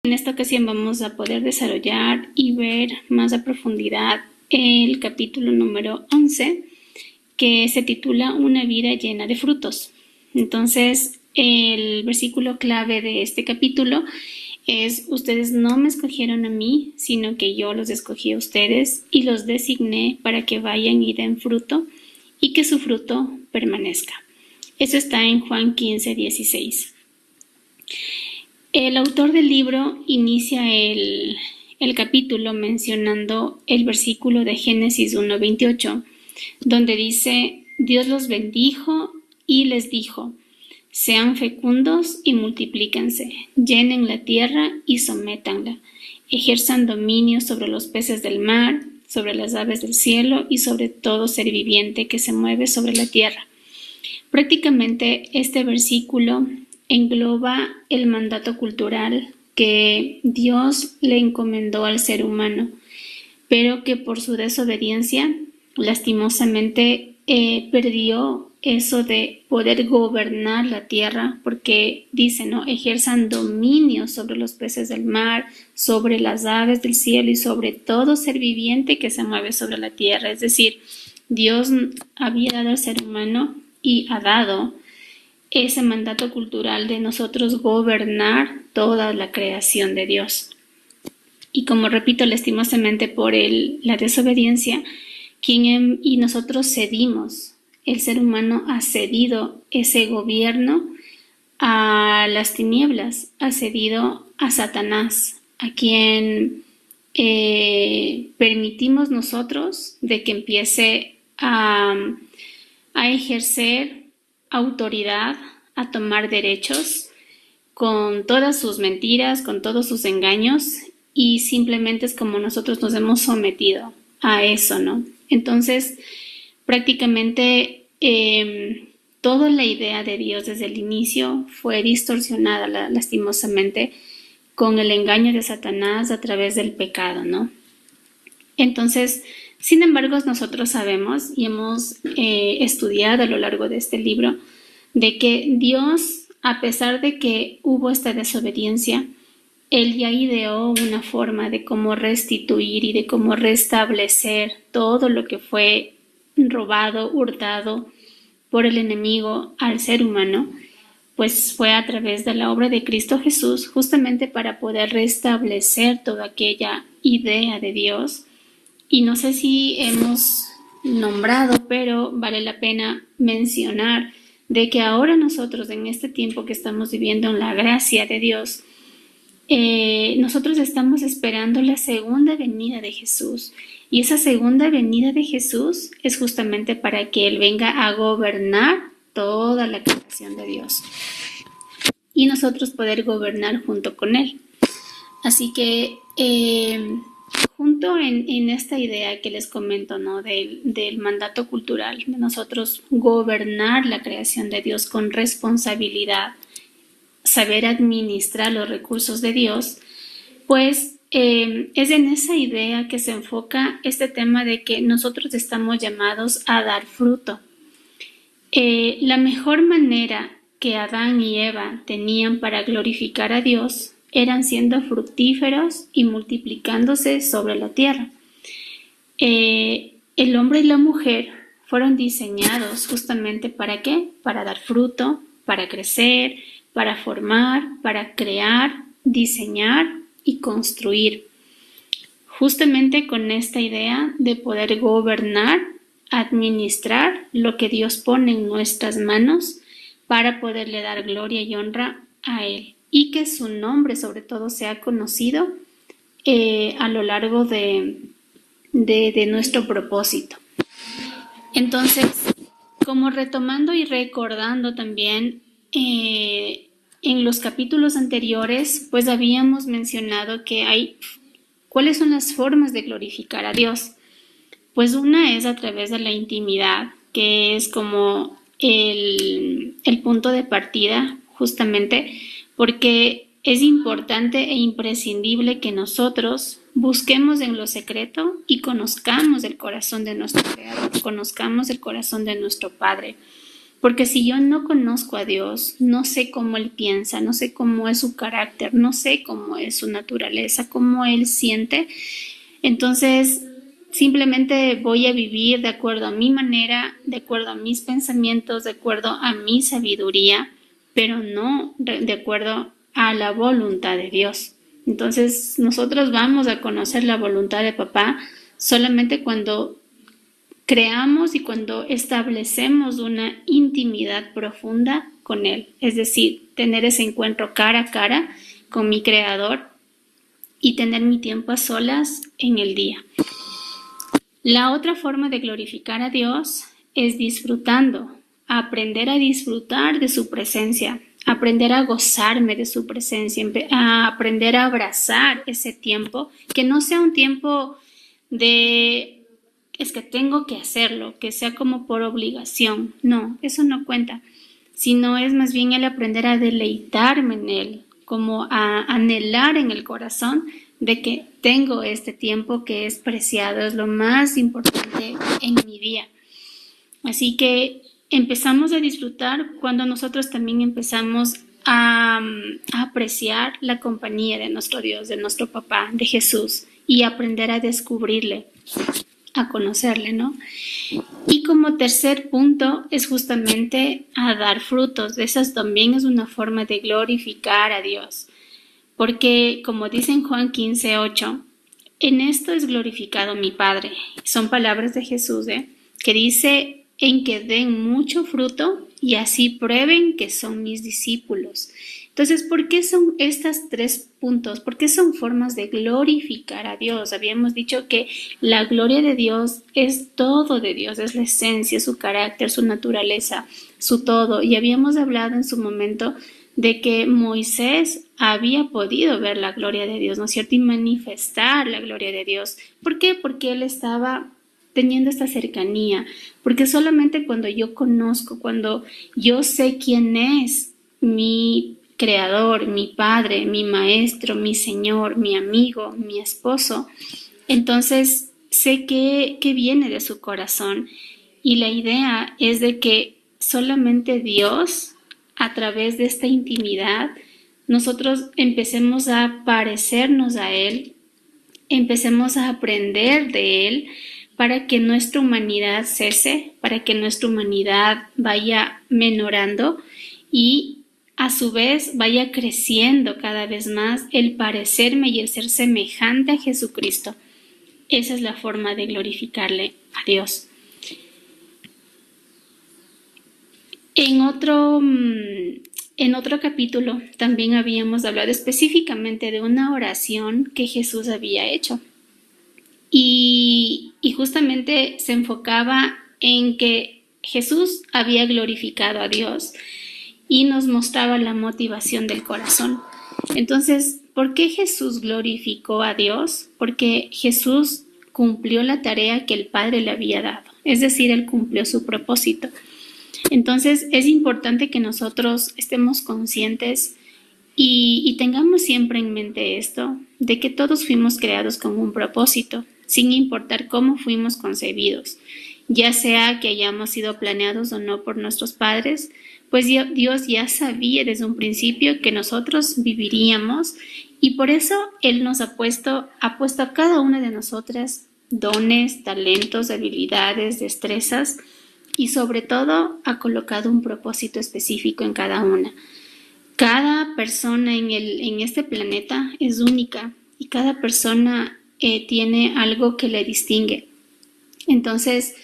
En esta ocasión vamos a poder desarrollar y ver más a profundidad el capítulo número 11, que se titula Una vida llena de frutos. Entonces, el versículo clave de este capítulo es: ustedes no me escogieron a mí, sino que yo los escogí a ustedes y los designé para que vayan y den fruto y que su fruto permanezca. Eso está en Juan 15:16. El autor del libro inicia el capítulo mencionando el versículo de Génesis 1:28, donde dice: Dios los bendijo y les dijo: sean fecundos y multiplíquense, llenen la tierra y sométanla, ejerzan dominio sobre los peces del mar, sobre las aves del cielo y sobre todo ser viviente que se mueve sobre la tierra. Prácticamente este versículo engloba el mandato cultural que Dios le encomendó al ser humano, pero que por su desobediencia lastimosamente perdió eso de poder gobernar la tierra, porque dice, ¿no? Ejerzan dominio sobre los peces del mar, sobre las aves del cielo y sobre todo ser viviente que se mueve sobre la tierra. Es decir, Dios había dado al ser humano y ha dado ese mandato cultural de nosotros gobernar toda la creación de Dios. Y como repito, lastimosamente por la desobediencia, y nosotros cedimos, el ser humano ha cedido ese gobierno a las tinieblas, ha cedido a Satanás, a quien permitimos nosotros de que empiece a ejercer autoridad, a tomar derechos con todas sus mentiras, con todos sus engaños, y simplemente es como nosotros nos hemos sometido a eso, ¿no? Entonces, prácticamente toda la idea de Dios desde el inicio fue distorsionada lastimosamente con el engaño de Satanás a través del pecado, ¿no? Entonces, sin embargo, nosotros sabemos y hemos estudiado a lo largo de este libro de que Dios, a pesar de que hubo esta desobediencia, Él ya ideó una forma de cómo restituir y de cómo restablecer todo lo que fue robado, hurtado por el enemigo al ser humano, pues fue a través de la obra de Cristo Jesús, justamente para poder restablecer toda aquella idea de Dios. Y no sé si hemos nombrado, pero vale la pena mencionar de que ahora nosotros, en este tiempo que estamos viviendo en la gracia de Dios, nosotros estamos esperando la segunda venida de Jesús. Y esa segunda venida de Jesús es justamente para que Él venga a gobernar toda la creación de Dios y nosotros poder gobernar junto con Él. Así que junto en esta idea que les comento, ¿no? del mandato cultural, de nosotros gobernar la creación de Dios con responsabilidad, saber administrar los recursos de Dios, pues es en esa idea que se enfoca este tema de que nosotros estamos llamados a dar fruto. La mejor manera que Adán y Eva tenían para glorificar a Dios eran siendo fructíferos y multiplicándose sobre la tierra. El hombre y la mujer fueron diseñados justamente ¿para qué? Para dar fruto, para crecer, para formar, para crear, diseñar y construir. Justamente con esta idea de poder gobernar, administrar lo que Dios pone en nuestras manos para poderle dar gloria y honra a Él. Y que su nombre sobre todo sea conocido a lo largo de nuestro propósito. Entonces, como retomando y recordando también en los capítulos anteriores, pues habíamos mencionado que ¿cuáles son las formas de glorificar a Dios? Pues una es a través de la intimidad, que es como el punto de partida, justamente porque es importante e imprescindible que nosotros busquemos en lo secreto y conozcamos el corazón de nuestro Creador, conozcamos el corazón de nuestro Padre, Porque si yo no conozco a Dios, no sé cómo Él piensa, no sé cómo es su carácter, no sé cómo es su naturaleza, cómo Él siente, entonces simplemente voy a vivir de acuerdo a mi manera, de acuerdo a mis pensamientos, de acuerdo a mi sabiduría, pero no de acuerdo a la voluntad de Dios. Entonces nosotros vamos a conocer la voluntad de papá solamente cuando creamos y cuando establecemos una intimidad profunda con Él, es decir, tener ese encuentro cara a cara con mi Creador y tener mi tiempo a solas en el día. La otra forma de glorificar a Dios es disfrutando, aprender a disfrutar de su presencia, aprender a gozarme de su presencia, a aprender a abrazar ese tiempo, que no sea un tiempo de es que tengo que hacerlo, que sea como por obligación. No, eso no cuenta, sino es más bien el aprender a deleitarme en Él, como a anhelar en el corazón de que tengo este tiempo que es preciado, es lo más importante en mi día. Así que empezamos a disfrutar cuando nosotros también empezamos a apreciar la compañía de nuestro Dios, de nuestro papá, de Jesús, y aprender a descubrirle, a conocerle, ¿no? Y como tercer punto es justamente a dar frutos. Esa también es una forma de glorificar a Dios. Porque, como dice en Juan 15:8, en esto es glorificado mi Padre. Son palabras de Jesús, que dice, en que den mucho fruto y así prueben que son mis discípulos. Entonces, ¿por qué son estos tres puntos? ¿Por qué son formas de glorificar a Dios? Habíamos dicho que la gloria de Dios es todo de Dios, es la esencia, su carácter, su naturaleza, su todo. Y habíamos hablado en su momento de que Moisés había podido ver la gloria de Dios, ¿no es cierto? Y manifestar la gloria de Dios. ¿Por qué? Porque él estaba teniendo esta cercanía, porque solamente cuando yo conozco, cuando yo sé quién es mi Creador, mi Padre, mi Maestro, mi Señor, mi amigo, mi esposo, entonces sé que viene de su corazón. Y la idea es de que solamente Dios, a través de esta intimidad, nosotros empecemos a parecernos a Él, empecemos a aprender de Él para que nuestra humanidad cese, para que nuestra humanidad vaya menorando y a su vez vaya creciendo cada vez más el parecerme y el ser semejante a Jesucristo. Esa es la forma de glorificarle a Dios. En otro capítulo también habíamos hablado específicamente de una oración que Jesús había hecho. Y justamente se enfocaba en que Jesús había glorificado a Dios y nos mostraba la motivación del corazón. Entonces, ¿por qué Jesús glorificó a Dios? Porque Jesús cumplió la tarea que el Padre le había dado, es decir, Él cumplió su propósito. Entonces, es importante que nosotros estemos conscientes y tengamos siempre en mente esto, de que todos fuimos creados con un propósito, sin importar cómo fuimos concebidos, ya sea que hayamos sido planeados o no por nuestros padres, pues Dios ya sabía desde un principio que nosotros viviríamos y por eso Él nos ha puesto a cada una de nosotras dones, talentos, habilidades, destrezas y sobre todo ha colocado un propósito específico en cada una. Cada persona en este planeta es única y cada persona tiene algo que le distingue. Entonces,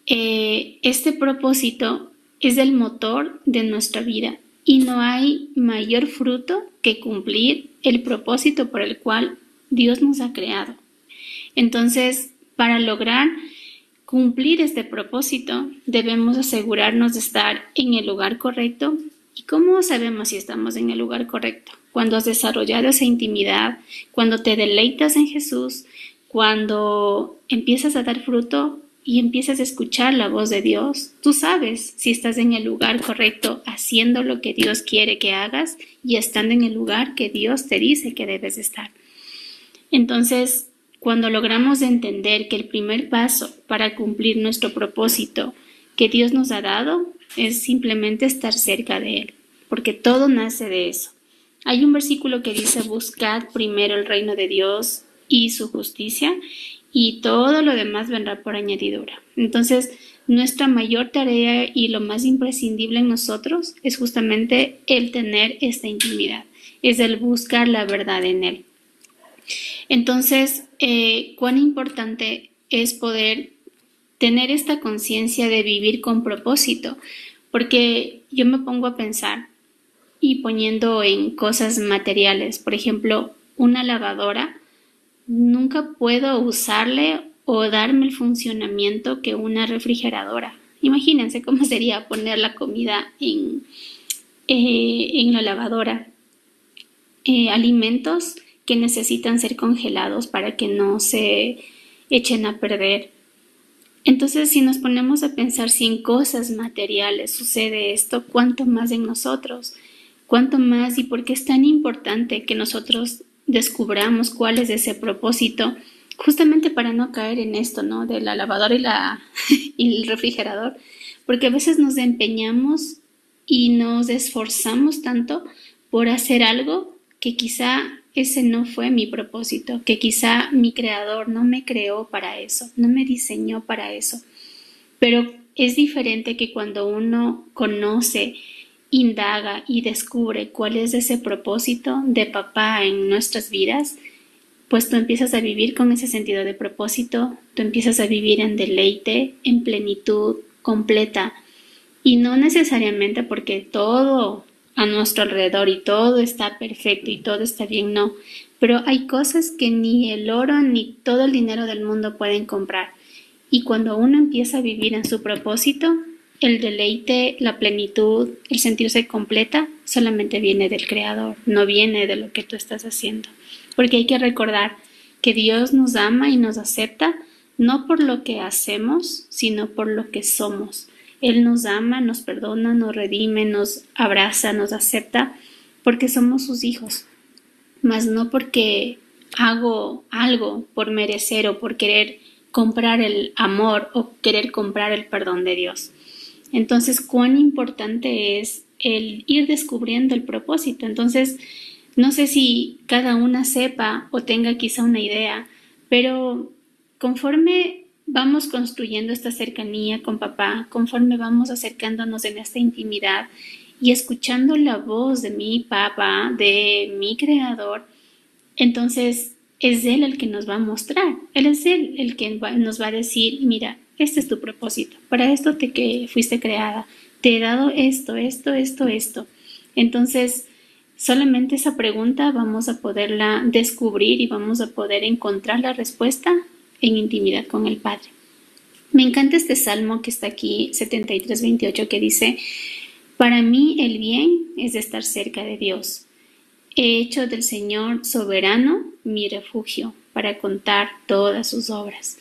este propósito es el motor de nuestra vida y no hay mayor fruto que cumplir el propósito por el cual Dios nos ha creado. Entonces, para lograr cumplir este propósito, debemos asegurarnos de estar en el lugar correcto. ¿Y cómo sabemos si estamos en el lugar correcto? Cuando has desarrollado esa intimidad, cuando te deleitas en Jesús, cuando empiezas a dar fruto y empiezas a escuchar la voz de Dios, tú sabes si estás en el lugar correcto, haciendo lo que Dios quiere que hagas y estando en el lugar que Dios te dice que debes estar. Entonces, cuando logramos entender que el primer paso para cumplir nuestro propósito que Dios nos ha dado es simplemente estar cerca de Él, porque todo nace de eso. Hay un versículo que dice, buscad primero el reino de Dios y su justicia, y todo lo demás vendrá por añadidura. Entonces, nuestra mayor tarea y lo más imprescindible en nosotros es justamente el tener esta intimidad, es el buscar la verdad en Él. Entonces, cuán importante es poder tener esta conciencia de vivir con propósito, porque yo me pongo a pensar y poniendo en cosas materiales, por ejemplo, una lavadora, nunca puedo usarle o darme el funcionamiento que una refrigeradora. Imagínense cómo sería poner la comida en la lavadora. Alimentos que necesitan ser congelados para que no se echen a perder. Entonces, si nos ponemos a pensar si en cosas materiales sucede esto, ¿cuánto más en nosotros? ¿Cuánto más y por qué es tan importante que nosotros descubramos cuál es ese propósito? Justamente para no caer en esto, ¿no? De la lavadora y el refrigerador. Porque a veces nos empeñamos y nos esforzamos tanto por hacer algo que quizá ese no fue mi propósito, que quizá mi creador no me creó para eso, no me diseñó para eso. Pero es diferente que cuando uno conoce, indaga y descubre cuál es ese propósito de papá en nuestras vidas, pues tú empiezas a vivir con ese sentido de propósito, tú empiezas a vivir en deleite, en plenitud completa, y no necesariamente porque todo a nuestro alrededor y todo está perfecto y todo está bien, no. Pero hay cosas que ni el oro ni todo el dinero del mundo pueden comprar. Y cuando uno empieza a vivir en su propósito, el deleite, la plenitud, el sentirse completa, solamente viene del Creador, no viene de lo que tú estás haciendo. Porque hay que recordar que Dios nos ama y nos acepta no por lo que hacemos, sino por lo que somos. Él nos ama, nos perdona, nos redime, nos abraza, nos acepta, porque somos sus hijos, mas no porque hago algo por merecer o por querer comprar el amor o querer comprar el perdón de Dios. Entonces, cuán importante es el ir descubriendo el propósito. Entonces, no sé si cada una sepa o tenga quizá una idea, pero conforme vamos construyendo esta cercanía con papá, conforme vamos acercándonos en esta intimidad y escuchando la voz de mi papá, de mi creador, entonces es Él el que nos va a mostrar, Él es Él el que nos va a decir, mira, este es tu propósito, para esto que fuiste creada, te he dado esto, esto, esto, esto. Entonces, solamente esa pregunta vamos a poderla descubrir y vamos a poder encontrar la respuesta en intimidad con el Padre. Me encanta este salmo que está aquí, 73:28, que dice, para mí el bien es estar cerca de Dios. He hecho del Señor soberano mi refugio para contar todas sus obras.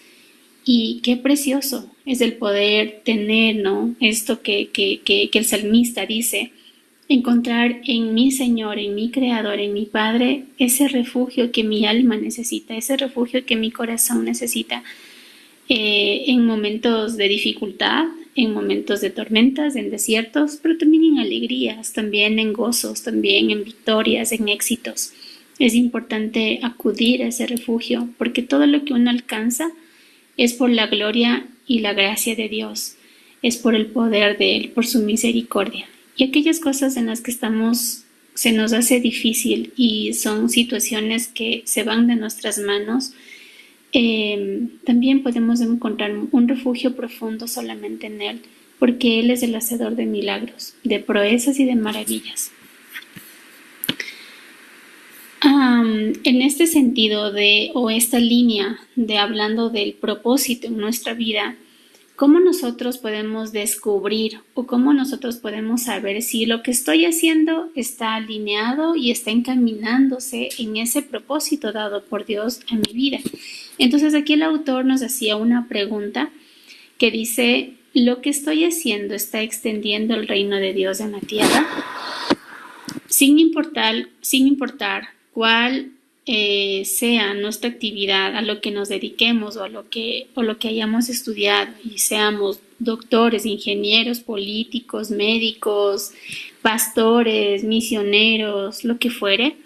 Y qué precioso es el poder tener, ¿no? Esto que el salmista dice, encontrar en mi Señor, en mi Creador, en mi Padre, ese refugio que mi alma necesita, ese refugio que mi corazón necesita en momentos de dificultad, en momentos de tormentas, en desiertos, pero también en alegrías, también en gozos, también en victorias, en éxitos. Es importante acudir a ese refugio porque todo lo que uno alcanza es por la gloria y la gracia de Dios, es por el poder de Él, por su misericordia. Y aquellas cosas en las que estamos se nos hace difícil y son situaciones que se van de nuestras manos, también podemos encontrar un refugio profundo solamente en Él, porque Él es el hacedor de milagros, de proezas y de maravillas. En este sentido o esta línea de hablando del propósito en nuestra vida, ¿cómo nosotros podemos descubrir o cómo nosotros podemos saber si lo que estoy haciendo está alineado y está encaminándose en ese propósito dado por Dios a mi vida? Entonces aquí el autor nos hacía una pregunta que dice, ¿lo que estoy haciendo está extendiendo el reino de Dios en la tierra? Sin importar cuál sea nuestra actividad, a lo que nos dediquemos o lo que hayamos estudiado y seamos doctores, ingenieros, políticos, médicos, pastores, misioneros, lo que fuere,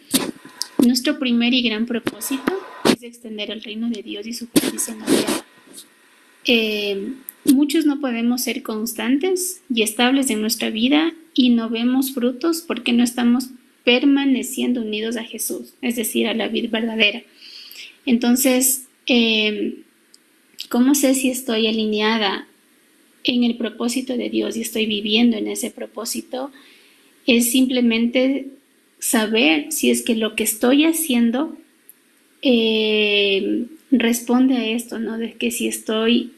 nuestro primer y gran propósito es extender el reino de Dios y su justicia en la tierra. Muchos no podemos ser constantes y estables en nuestra vida y no vemos frutos porque no estamos permaneciendo unidos a Jesús, es decir, a la vida verdadera. Entonces, ¿cómo sé si estoy alineada en el propósito de Dios y estoy viviendo en ese propósito? Es simplemente saber si es que lo que estoy haciendo responde a esto, ¿no? De que si estoy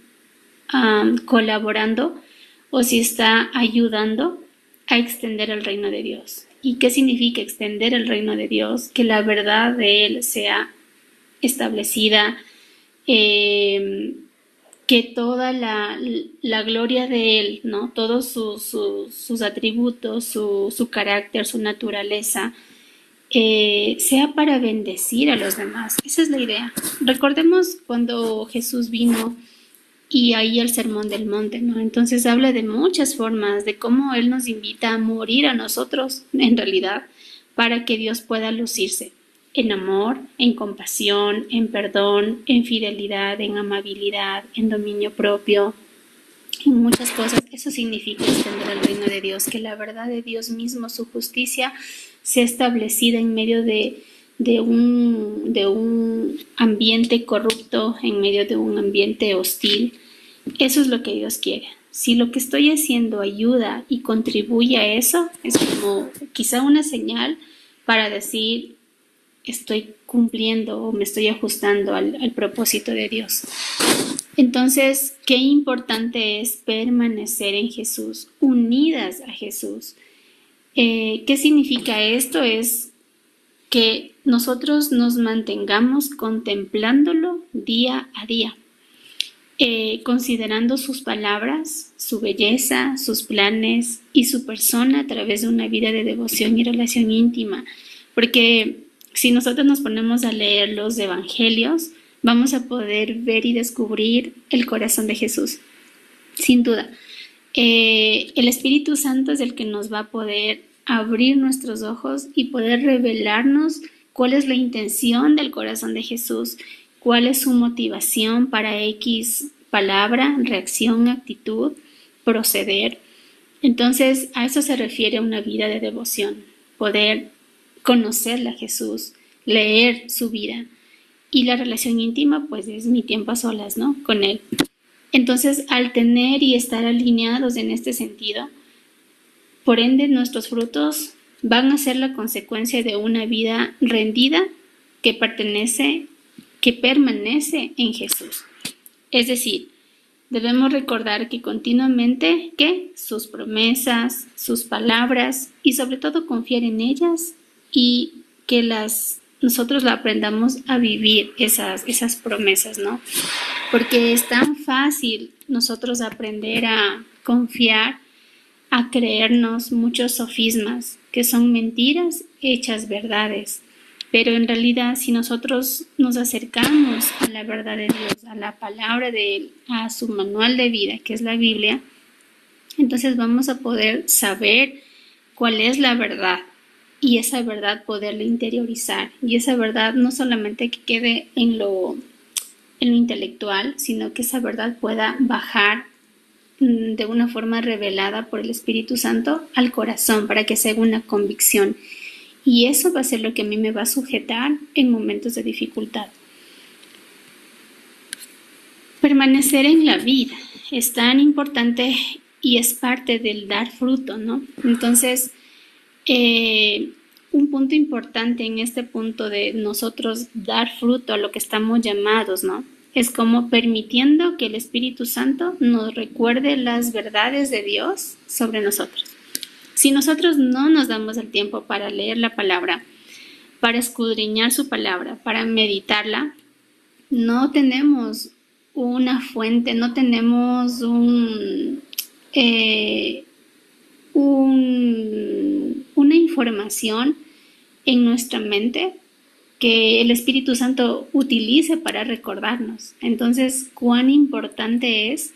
colaborando o si está ayudando a extender el reino de Dios. ¿Y qué significa extender el reino de Dios? Que la verdad de Él sea establecida, que toda la gloria de Él, ¿no? Todos sus atributos, su carácter, su naturaleza, sea para bendecir a los demás. Esa es la idea. Recordemos cuando Jesús vino y ahí el Sermón del Monte, ¿no? Entonces habla de muchas formas, de cómo Él nos invita a morir a nosotros, en realidad, para que Dios pueda lucirse en amor, en compasión, en perdón, en fidelidad, en amabilidad, en dominio propio, en muchas cosas. Eso significa extender el reino de Dios, que la verdad de Dios mismo, su justicia, sea establecida en medio de un ambiente corrupto, en medio de un ambiente hostil. Eso es lo que Dios quiere. Si lo que estoy haciendo ayuda y contribuye a eso, es como quizá una señal para decir estoy cumpliendo o me estoy ajustando al propósito de Dios. Entonces, qué importante es permanecer en Jesús, unidas a Jesús. ¿Qué significa esto? Es que nosotros nos mantengamos contemplándolo día a día, considerando sus palabras, su belleza, sus planes y su persona a través de una vida de devoción y relación íntima. Porque si nosotros nos ponemos a leer los evangelios, vamos a poder ver y descubrir el corazón de Jesús, sin duda. El Espíritu Santo es el que nos va a poder abrir nuestros ojos y poder revelarnos cuál es la intención del corazón de Jesús, cuál es su motivación para X palabra, reacción, actitud, proceder. Entonces, a eso se refiere una vida de devoción, poder conocerle a Jesús, leer su vida. Y la relación íntima, pues es mi tiempo a solas, ¿no? Con Él. Entonces, al tener y estar alineados en este sentido, por ende, nuestros frutos van a ser la consecuencia de una vida rendida que permanece en Jesús. Es decir, debemos recordar que continuamente que sus promesas, sus palabras y sobre todo confiar en ellas y que nosotros la aprendamos a vivir esas promesas, ¿no? Porque es tan fácil nosotros aprender a confiar, a creernos muchos sofismas que son mentiras hechas verdades. Pero en realidad, si nosotros nos acercamos a la verdad de Dios, a la palabra de Él, a su manual de vida, que es la Biblia, entonces vamos a poder saber cuál es la verdad y esa verdad poderla interiorizar. Y esa verdad no solamente que quede en lo intelectual, sino que esa verdad pueda bajar de una forma revelada por el Espíritu Santo al corazón para que sea una convicción. Y eso va a ser lo que a mí me va a sujetar en momentos de dificultad. Permanecer en la vida es tan importante y es parte del dar fruto, ¿no? Entonces, un punto importante en este punto de nosotros dar fruto a lo que estamos llamados, ¿no? Es como permitiendo que el Espíritu Santo nos recuerde las verdades de Dios sobre nosotros. Si nosotros no nos damos el tiempo para leer la palabra, para escudriñar su palabra, para meditarla, no tenemos una fuente, no tenemos una información en nuestra mente que el Espíritu Santo utilice para recordarnos. Entonces, cuán importante es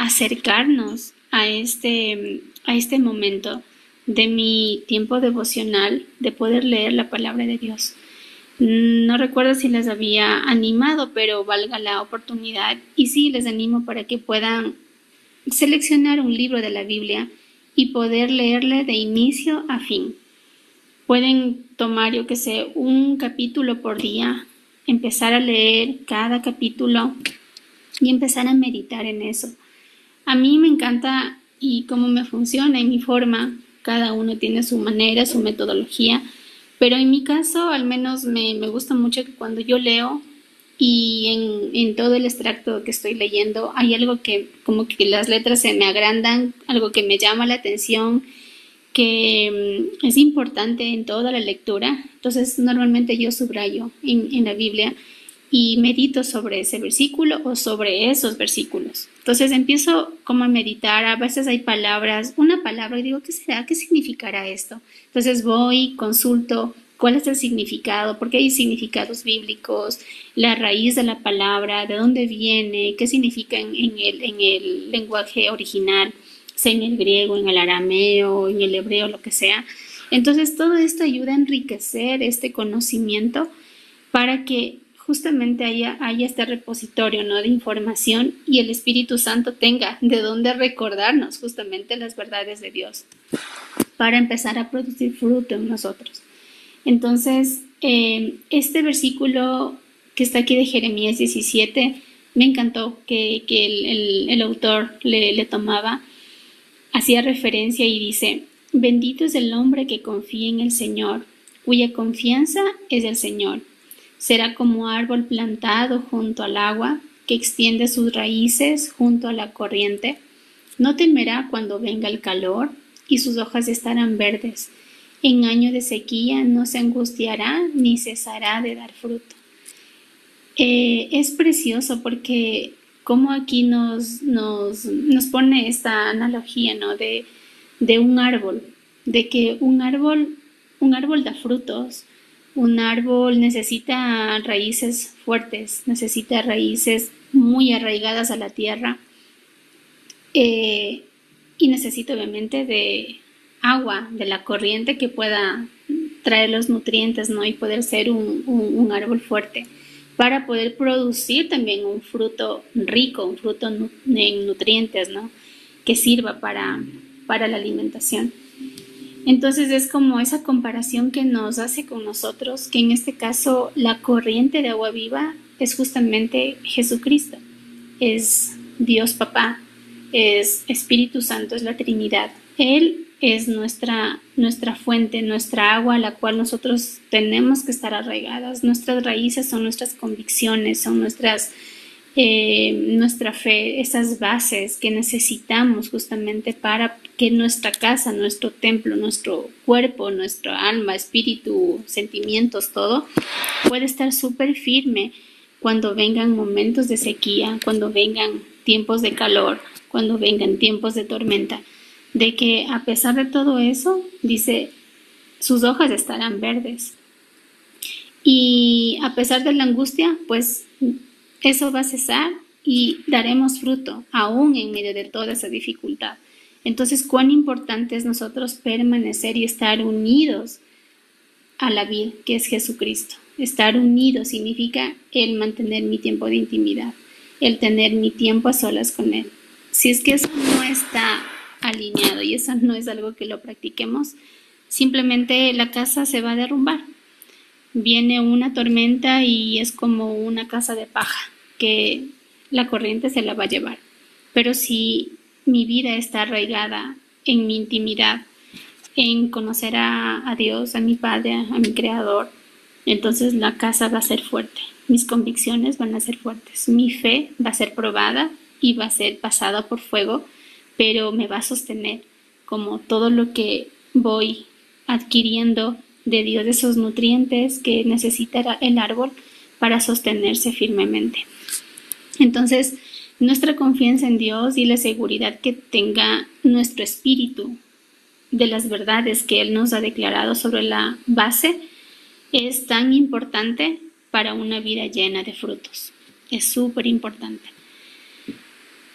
acercarnos a este momento de mi tiempo devocional, de poder leer la palabra de Dios. No recuerdo si les había animado, pero valga la oportunidad y sí les animo para que puedan seleccionar un libro de la Biblia y poder leerle de inicio a fin. Pueden tomar, yo que sé, un capítulo por día, empezar a leer cada capítulo y empezar a meditar en eso. A mí me encanta y cómo me funciona y mi forma. Cada uno tiene su manera, su metodología, pero en mi caso al menos me gusta mucho que cuando yo leo y en todo el extracto que estoy leyendo hay algo que como que las letras se me agrandan, algo que me llama la atención, que es importante en toda la lectura. Entonces normalmente yo subrayo en la Biblia y medito sobre ese versículo o sobre esos versículos. Entonces empiezo como a meditar, a veces hay palabras, una palabra y digo, ¿qué será? ¿Qué significará esto? Entonces voy, consulto cuál es el significado, porque hay significados bíblicos, la raíz de la palabra, de dónde viene, qué significa en el lenguaje original, sea en el griego, en el arameo, en el hebreo, lo que sea. Entonces todo esto ayuda a enriquecer este conocimiento para que justamente haya este repositorio, ¿no?, de información y el Espíritu Santo tenga de dónde recordarnos justamente las verdades de Dios para empezar a producir fruto en nosotros. Entonces, este versículo que está aquí de Jeremías 17 me encantó que el autor le tomaba, hacía referencia y dice: bendito es el hombre que confía en el Señor, cuya confianza es el Señor. Será como árbol plantado junto al agua, que extiende sus raíces junto a la corriente. No temerá cuando venga el calor, y sus hojas estarán verdes. En año de sequía no se angustiará ni cesará de dar fruto. Es precioso porque como aquí nos pone esta analogía, ¿no?, de un árbol, de que un árbol da frutos. Un árbol necesita raíces fuertes, necesita raíces muy arraigadas a la tierra, y necesita obviamente de agua, de la corriente que pueda traer los nutrientes, ¿no?, y poder ser un árbol fuerte para poder producir también un fruto rico, un fruto en nutrientes, ¿no?, que sirva para la alimentación. Entonces es como esa comparación que nos hace con nosotros, que en este caso la corriente de agua viva es justamente Jesucristo, es Dios Papá, es Espíritu Santo, es la Trinidad. Él es nuestra fuente, nuestra agua a la cual nosotros tenemos que estar arraigadas. Nuestras raíces son nuestras convicciones, son nuestra fe, esas bases que necesitamos justamente para que nuestra casa, nuestro templo, nuestro cuerpo, nuestro alma, espíritu, sentimientos, todo puede estar súper firme cuando vengan momentos de sequía, cuando vengan tiempos de calor, cuando vengan tiempos de tormenta, de que a pesar de todo eso, dice, sus hojas estarán verdes. Y a pesar de la angustia, pues eso va a cesar y daremos fruto, aún en medio de toda esa dificultad. Entonces, cuán importante es nosotros permanecer y estar unidos a la vid, que es Jesucristo. Estar unidos significa el mantener mi tiempo de intimidad, el tener mi tiempo a solas con Él. Si es que eso no está alineado y eso no es algo que lo practiquemos, simplemente la casa se va a derrumbar. Viene una tormenta y es como una casa de paja que la corriente se la va a llevar. Pero si mi vida está arraigada en mi intimidad, en conocer a Dios, a mi Padre, a mi Creador, entonces la casa va a ser fuerte. Mis convicciones van a ser fuertes. Mi fe va a ser probada y va a ser pasada por fuego, pero me va a sostener, como todo lo que voy adquiriendo de Dios, de esos nutrientes que necesita el árbol para sostenerse firmemente. Entonces, nuestra confianza en Dios y la seguridad que tenga nuestro espíritu de las verdades que Él nos ha declarado sobre la base es tan importante para una vida llena de frutos. Es súper importante.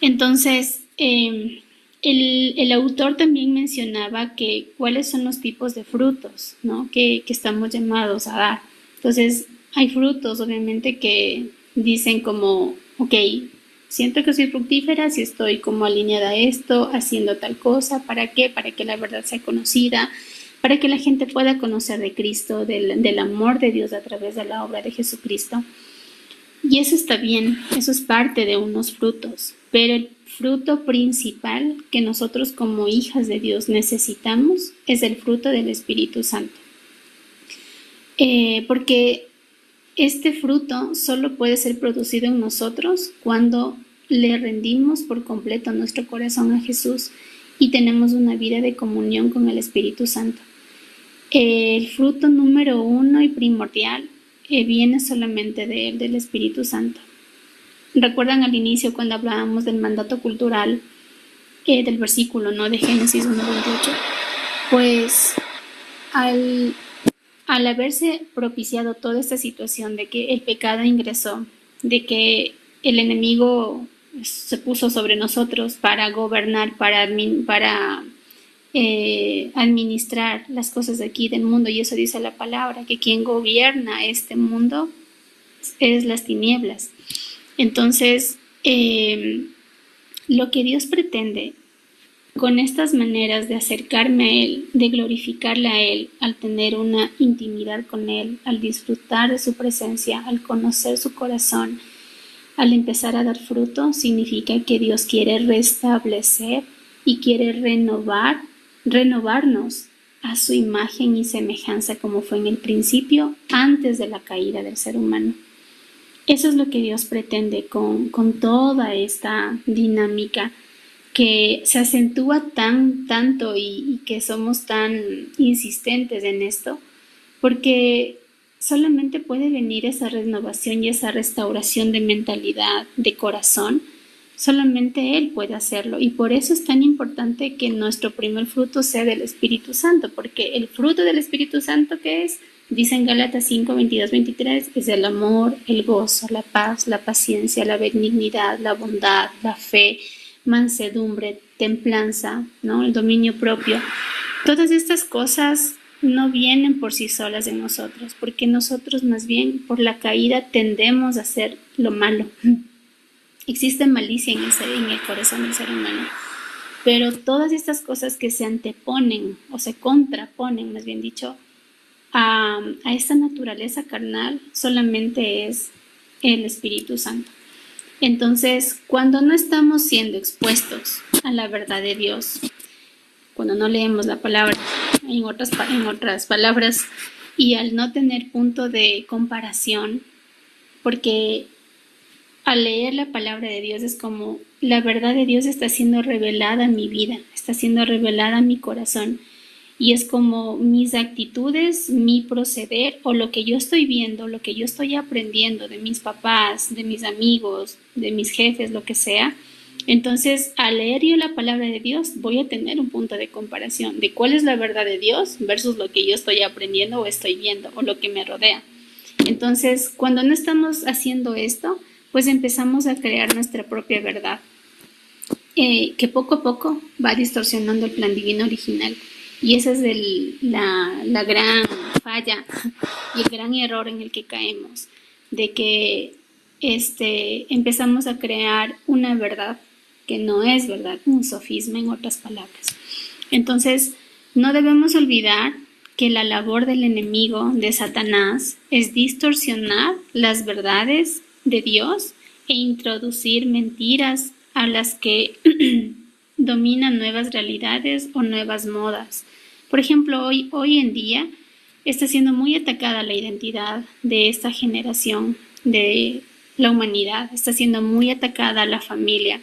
Entonces, El autor también mencionaba que cuáles son los tipos de frutos, ¿no? que estamos llamados a dar. Entonces, hay frutos, obviamente, que dicen como, ok, siento que soy fructífera si estoy como alineada a esto, haciendo tal cosa. ¿Para qué? Para que la verdad sea conocida, para que la gente pueda conocer de Cristo, del amor de Dios a través de la obra de Jesucristo. Y eso está bien, eso es parte de unos frutos, pero el fruto principal que nosotros como hijas de Dios necesitamos es el fruto del Espíritu Santo. Porque este fruto solo puede ser producido en nosotros cuando le rendimos por completo nuestro corazón a Jesús y tenemos una vida de comunión con el Espíritu Santo. El fruto número 1 y primordial viene solamente del Espíritu Santo. ¿Recuerdan al inicio cuando hablábamos del mandato cultural, del versículo, ¿no?, de Génesis 1:28? Pues al haberse propiciado toda esta situación de que el pecado ingresó, de que el enemigo se puso sobre nosotros para gobernar, para administrar las cosas de aquí del mundo, y eso dice la palabra, que quien gobierna este mundo es las tinieblas. Entonces, lo que Dios pretende con estas maneras de acercarme a Él, de glorificarle a Él, al tener una intimidad con Él, al disfrutar de su presencia, al conocer su corazón, al empezar a dar fruto, significa que Dios quiere restablecer y quiere renovarnos a su imagen y semejanza como fue en el principio, antes de la caída del ser humano. Eso es lo que Dios pretende con toda esta dinámica que se acentúa tanto y que somos tan insistentes en esto, porque solamente puede venir esa renovación y esa restauración de mentalidad, de corazón. Solamente Él puede hacerlo, y por eso es tan importante que nuestro primer fruto sea del Espíritu Santo, porque el fruto del Espíritu Santo, ¿qué es? Dice en Gálatas 5:22-23, es el amor, el gozo, la paz, la paciencia, la benignidad, la bondad, la fe, mansedumbre, templanza, ¿no?, el dominio propio. Todas estas cosas no vienen por sí solas en nosotros, porque nosotros más bien por la caída tendemos a hacer lo malo. Existe malicia en el corazón del ser humano, pero todas estas cosas que se anteponen o se contraponen, más bien dicho, a esta naturaleza carnal, solamente es el Espíritu Santo. Entonces, cuando no estamos siendo expuestos a la verdad de Dios, cuando no leemos la palabra, en otras palabras, y al no tener punto de comparación, porque al leer la palabra de Dios es como la verdad de Dios está siendo revelada a mi vida, está siendo revelada a mi corazón, y es como mis actitudes, mi proceder, o lo que yo estoy viendo, lo que yo estoy aprendiendo de mis papás, de mis amigos, de mis jefes, lo que sea. Entonces, al leer yo la palabra de Dios, voy a tener un punto de comparación de cuál es la verdad de Dios versus lo que yo estoy aprendiendo o estoy viendo o lo que me rodea. Entonces, cuando no estamos haciendo esto, pues empezamos a crear nuestra propia verdad, que poco a poco va distorsionando el plan divino original. Y esa es la gran falla y el gran error en el que caemos, de que empezamos a crear una verdad que no es verdad, un sofisma, en otras palabras. Entonces, no debemos olvidar que la labor del enemigo, de Satanás, es distorsionar las verdades de Dios e introducir mentiras a las que dominan nuevas realidades o nuevas modas. Por ejemplo, hoy en día está siendo muy atacada la identidad de esta generación de la humanidad, está siendo muy atacada la familia.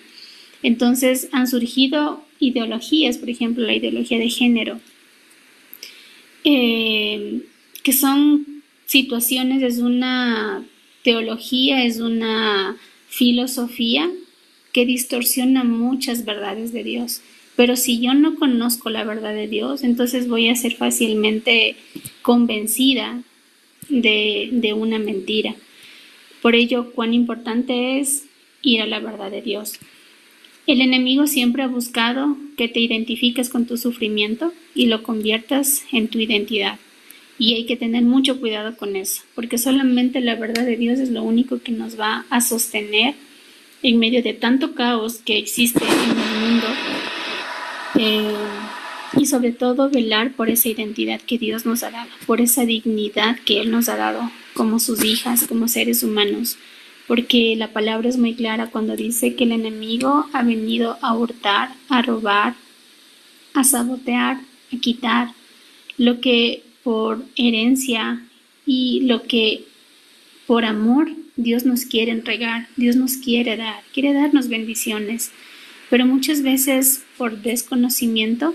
Entonces han surgido ideologías, por ejemplo, la ideología de género, que son situaciones, es una teología, es una filosofía que distorsiona muchas verdades de Dios. Pero si yo no conozco la verdad de Dios, entonces voy a ser fácilmente convencida de una mentira. Por ello, cuán importante es ir a la verdad de Dios. El enemigo siempre ha buscado que te identifiques con tu sufrimiento y lo conviertas en tu identidad. Y hay que tener mucho cuidado con eso, porque solamente la verdad de Dios es lo único que nos va a sostener en medio de tanto caos que existe en el mundo. Y sobre todo velar por esa identidad que Dios nos ha dado, por esa dignidad que Él nos ha dado como sus hijas, como seres humanos, porque la palabra es muy clara cuando dice que el enemigo ha venido a hurtar, a robar, a sabotear, a quitar lo que por herencia y lo que por amor Dios nos quiere entregar, Dios nos quiere darnos bendiciones, pero muchas veces por desconocimiento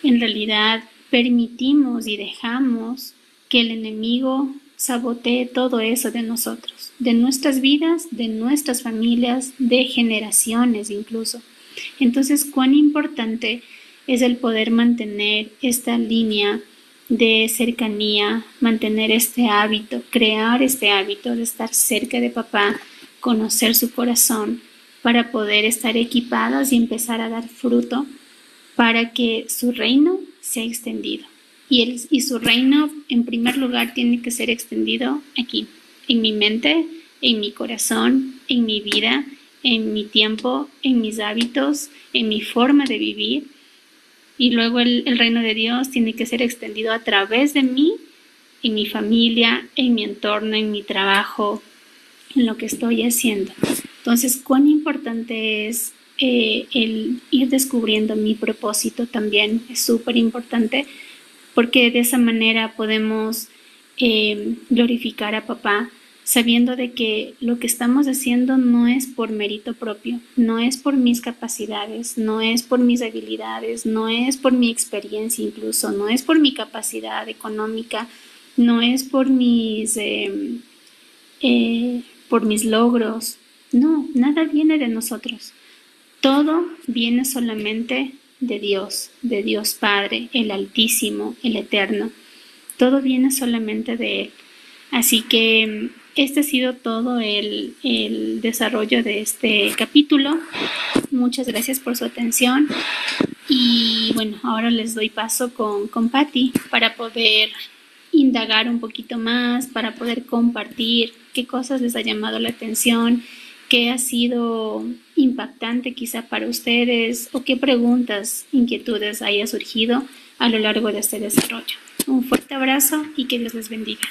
en realidad permitimos y dejamos que el enemigo sabotee todo eso de nosotros, de nuestras vidas, de nuestras familias, de generaciones incluso. Entonces, cuán importante es el poder mantener esta línea de cercanía, mantener este hábito, crear este hábito de estar cerca de papá, conocer su corazón, para poder estar equipadas y empezar a dar fruto para que su reino sea extendido. Y su reino, en primer lugar, tiene que ser extendido aquí, en mi mente, en mi corazón, en mi vida, en mi tiempo, en mis hábitos, en mi forma de vivir. Y luego el reino de Dios tiene que ser extendido a través de mí, en mi familia, en mi entorno, en mi trabajo, en lo que estoy haciendo. Entonces, cuán importante es el ir descubriendo mi propósito también es súper importante, porque de esa manera podemos glorificar a papá, sabiendo de que lo que estamos haciendo no es por mérito propio, no es por mis capacidades, no es por mis habilidades, no es por mi experiencia incluso, no es por mi capacidad económica, no es por mis logros. No, nada viene de nosotros. Todo viene solamente de Dios Padre, el Altísimo, el Eterno. Todo viene solamente de Él. Así que este ha sido todo el desarrollo de este capítulo. Muchas gracias por su atención. Y bueno, ahora les doy paso con Patti para poder indagar un poquito más, para poder compartir qué cosas les ha llamado la atención, qué ha sido impactante quizá para ustedes o qué preguntas, inquietudes haya surgido a lo largo de este desarrollo. Un fuerte abrazo y que Dios les bendiga.